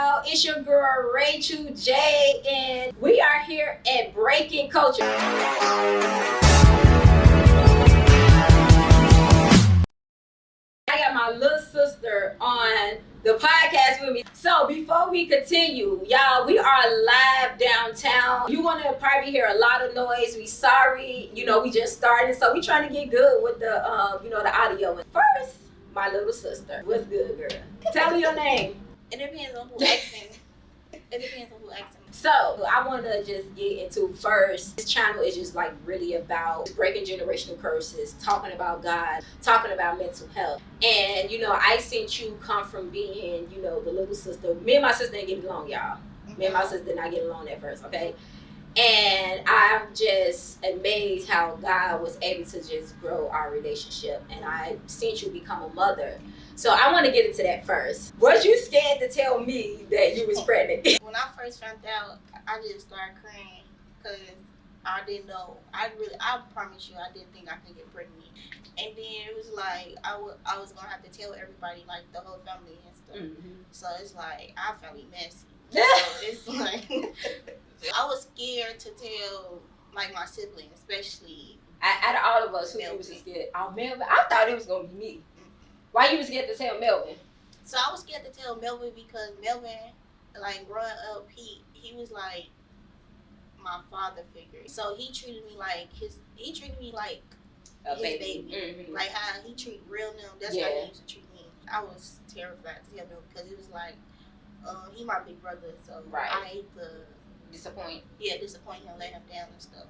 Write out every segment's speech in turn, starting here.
y'all? It's your girl Rachel J, and we are here at Breaking Culture. I got my little sister on the podcast with me. So before we continue, y'all, we are live downtown. You're gonna probably hear a lot of noise. We sorry, we just started, so we trying to get good with the the audio. First, my little sister. What's good, girl? Tell me your name. It depends on who asking. So I want to just get into first. This channel is just like really about breaking generational curses, talking about God, talking about mental health. And I seen you come from being, the little sister. Me and my sister didn't get along, y'all. Me and my sister did not get along at first, okay? And I'm just amazed how God was able to just grow our relationship. And I seen you become a mother. So I want to get into that first. Was you scared to tell me that you was pregnant? When I first found out, I just started crying because I didn't know. I promise you, I didn't think I could get pregnant. And then it was like I was gonna have to tell everybody, like the whole family and stuff. Mm-hmm. So it's like our family messy. So it's like I was scared to tell like my siblings, especially. Out of all of us, who was scared? Oh, Melvin. I thought it was gonna be me. Why you was scared to tell Melvin? So I was scared to tell Melvin because Melvin, like growing up, he was like my father figure. So he treated me like his baby. Mm-hmm. Like how he treat real them. That's how he used to treat me. I was terrified to tell him because it was like he my big brother, so I hate to disappoint him, let him down and stuff.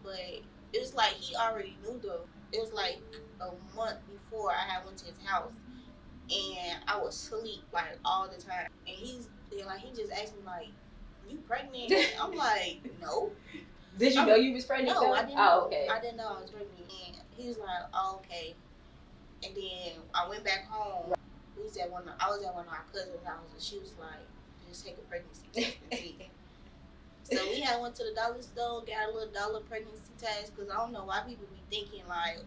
But it was like he already knew though. It was like a month before I had went to his house, and I was asleep like all the time. And he just asked me like, "You pregnant?" I'm like, "No." Did you know you was pregnant? No, though? I didn't. Oh, okay. I didn't know I was pregnant. And he was like, "Oh, okay." And then I went back home. I was at one of our cousins' houses, and she was like, "Just take a pregnancy test and see." So we had went to the dollar store, got a little dollar pregnancy test, because I don't know why people be thinking like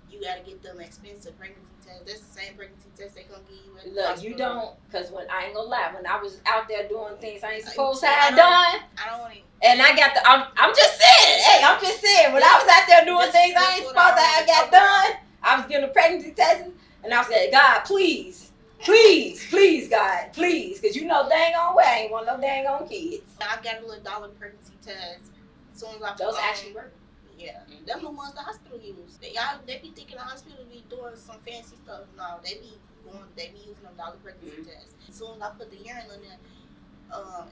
you got to get them expensive pregnancy tests. That's the same pregnancy test they gonna give you at the hospital. You don't, because when I ain't gonna lie, when I was out there doing things I ain't supposed to have done, I don't want to. And I got I'm just saying, I'm just saying, when I was out there doing things I ain't supposed to have got done, I was getting a pregnancy test, and I said, God, please, God, please, because dang on way I ain't want no dang on kids. I got a little dollar pregnancy test. As soon as I those actually work. Yeah, them the ones the hospital use. They be thinking the hospital be doing some fancy stuff. No, they be using them dollar pregnancy tests. As soon as I put the urine in there,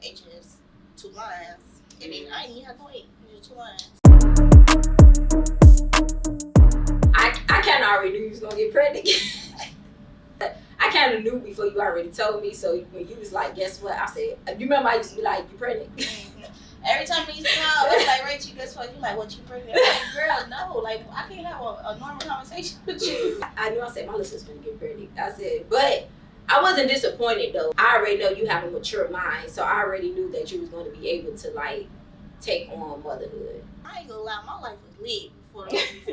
it just 2 lines, and then I didn't even have to wait. It was 2 lines. I kind of already knew you was gonna get pregnant. I kind of knew before you already told me. So when you was like, guess what? I said, you remember I used to be like, you pregnant? Every time we used to come, I was like, Rachel, guess what? You like, what, you pregnant? I'm like, girl, no. Like, I can't have a normal conversation with you. I knew. I said, my little sister's gonna get pregnant. I said, but I wasn't disappointed though. I already know you have a mature mind, so I already knew that you was going to be able to like take on motherhood. I ain't gonna lie, my life was lit before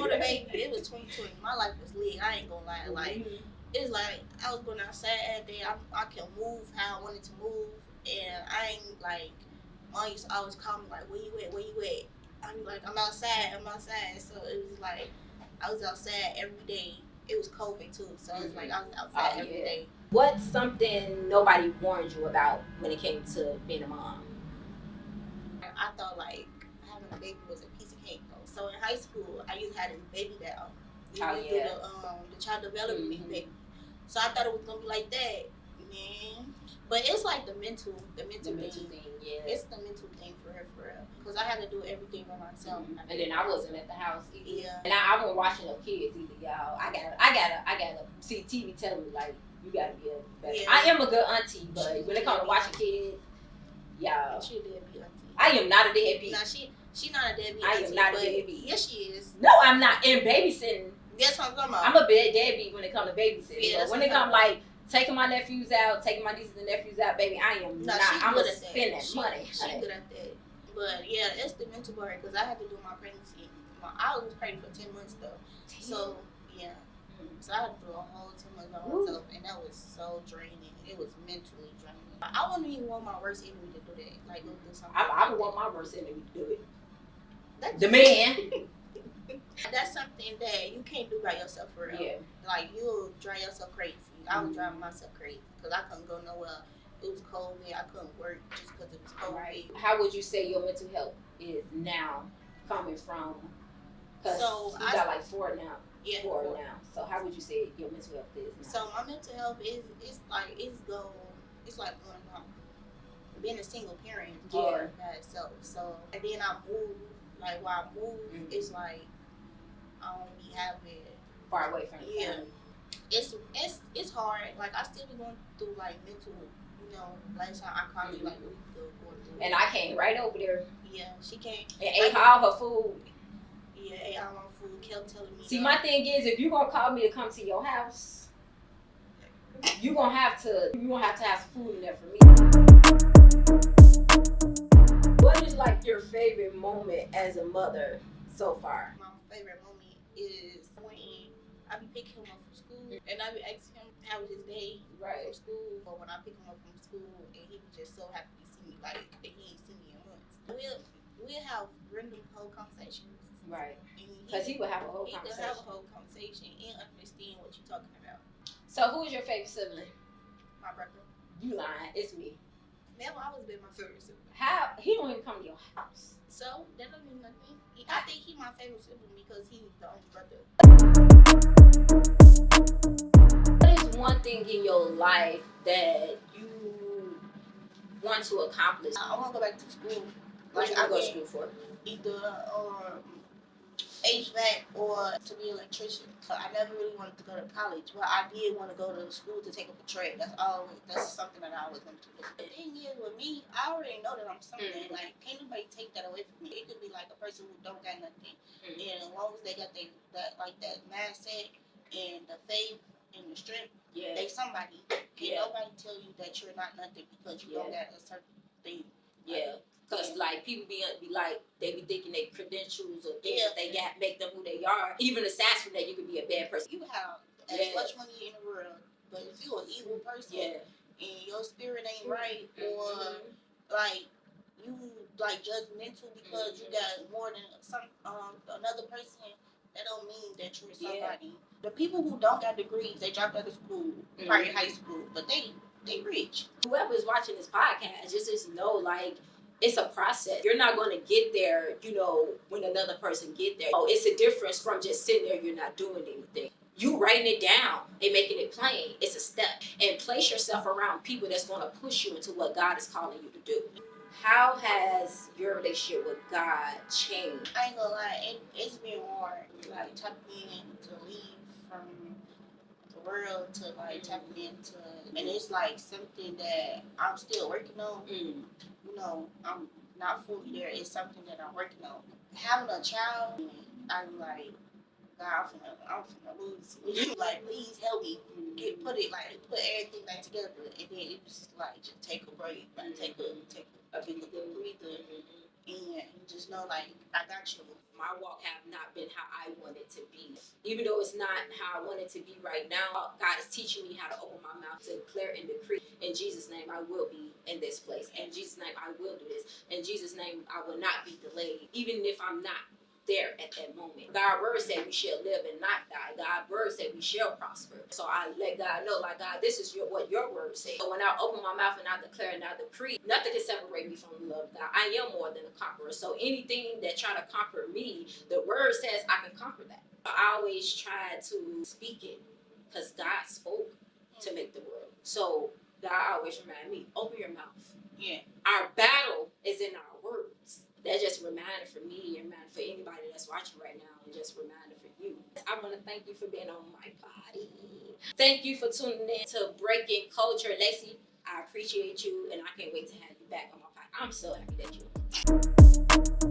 the baby. It was 2020. My life was lit. I ain't gonna lie. Like, it's like I was going outside every day. I can move how I wanted to move, and I ain't like. Mom used to always call me like, where you at? I'm like, I'm outside. So it was like, I was outside every day. It was COVID too, so it was like I was outside every day. What's something nobody warned you about when it came to being a mom? I thought like having a baby was a piece of cake though. So in high school, I used to have this baby doll. Do the child development baby. So I thought it was gonna be like that, man. But it's like the mental thing. Yeah. It's the mental thing for real. Because I had to do everything by myself. Mm-hmm. And then I wasn't at the house either. Yeah. And I wasn't watching no kids either, y'all. I gotta see TV telling me like you gotta be a better. Yeah. I am a good auntie, but when it comes to watching kids, y'all. She a deadbeat auntie. I am not a deadbeat. No, she not a deadbeat. I am not a deadbeat. Yes, she is. No, I'm not. In babysitting. That's what I'm talking about. I'm a bad deadbeat when it comes to babysitting. Yeah, but when it comes like taking my nephews out, taking my nieces and nephews out, baby, I am not. I'm gonna spend that money. She's good at that. But yeah, it's the mental part because I had to do my pregnancy. I was pregnant for 10 months though. So yeah. So I had to do a whole 2 months by myself, and that was so draining. It was mentally draining. I wouldn't even want my worst enemy to do that. Like, go do something. I would want my worst enemy to do it. The man. That's something that you can't do by yourself for real. Yeah. Like, you'll drive yourself crazy. I was driving myself crazy because I couldn't go nowhere. It was COVID. I couldn't work just because it was COVID. Right. How would you say your mental health is now coming from? Because you got like 4 now. Yeah. 4 now. So how would you say your mental health is now? So my mental health is like going on. Being a single parent is hard by itself. So and then I moved. Like while I moved, it's like I don't be having far away from the family. It's hard. Like I still be going through like mental. You know, last time I called you like a week ago going through. And I came right over there. Yeah, she came and ate all her food. Yeah, ate all my food. Kept telling me. See, my thing is, if you gonna call me to come to your house, you gonna have to have some food in there for me. What is like your favorite moment as a mother so far? My favorite moment is when I be picking him up from school and I be asking him how was his day from school. But when I pick him up from school and he was just so happy to see me, like he ain't seen me in months. We'll have random whole conversations. Right. Because he would have a whole conversation. He could have a whole conversation and understand what you're talking about. So who is your favorite sibling? My brother. You lying? It's me. Never always been my favorite sibling. How? He don't even come to your house. So that don't mean nothing. I think he's my favorite sibling because he's the only brother. What is one thing in your life that you want to accomplish? I want to go back to school. What you want to go to school for? Either HVAC or to be an electrician. I never really wanted to go to college, but I did want to go to school to take up a trade. That's something that I always wanted to do. The thing is with me, I already know that I'm something. Like, can't nobody take that away from me. It could be like a person who don't got nothing, and as long as they got that mindset and the faith and the strength, they somebody. Can't nobody tell you that you're not nothing because you don't got a certain thing. Yeah. Because, like, people be like, they be thinking they credentials or things that they got make them who they are. Even aside from that, you could be a bad person. You have as much money in the world, but if you're an evil person and your spirit ain't right, or, like, you, like, judgmental because you got more than another person, that don't mean that you're somebody. The people who don't got degrees, they dropped out of school, probably high school, but they rich. Whoever's watching this podcast, just know, like, it's a process. You're not going to get there, when another person get there. It's a difference from just sitting there, you're not doing anything. You writing it down and making it plain. It's a step. And place yourself around people that's going to push you into what God is calling you to do. How has your relationship with God changed? I ain't gonna lie, it's been hard. Like, tapping in to leave from the world to, like, tapping into, and it's, like, something that I'm still working on. I'm not fully there. It's something that I'm working on. Having a child, I'm like, God, I'm finna lose. Like, please help me put everything back together. And then it was like, just take a break, like, take a breather, and just know, like, I got you. My walk have not been how I want it to be. Even though it's not how I want it to be right now, God is teaching me how to open my mouth to declare and decree. In Jesus' name, I will be in this place. In Jesus' name, I will do this. In Jesus' name, I will not be delayed, even if I'm not there at that moment. God's word said we shall live and not die. God's word said we shall prosper. So I let God know, like, God, this is what your word says. So when I open my mouth and I declare and I decree, nothing can separate me from the love of God. I am more than a conqueror. So anything that try to conquer me, the word says I can conquer that. I always try to speak it because God spoke to make the world. So God always remind me, open your mouth. Yeah. Our battle is in our words. That's just a reminder for me, a reminder for anybody that's watching right now, and just a reminder for you. I want to thank you for being on my body. Thank you for tuning in to Breaking Culture. Lacey, I appreciate you, and I can't wait to have you back on my podcast. I'm so happy that you're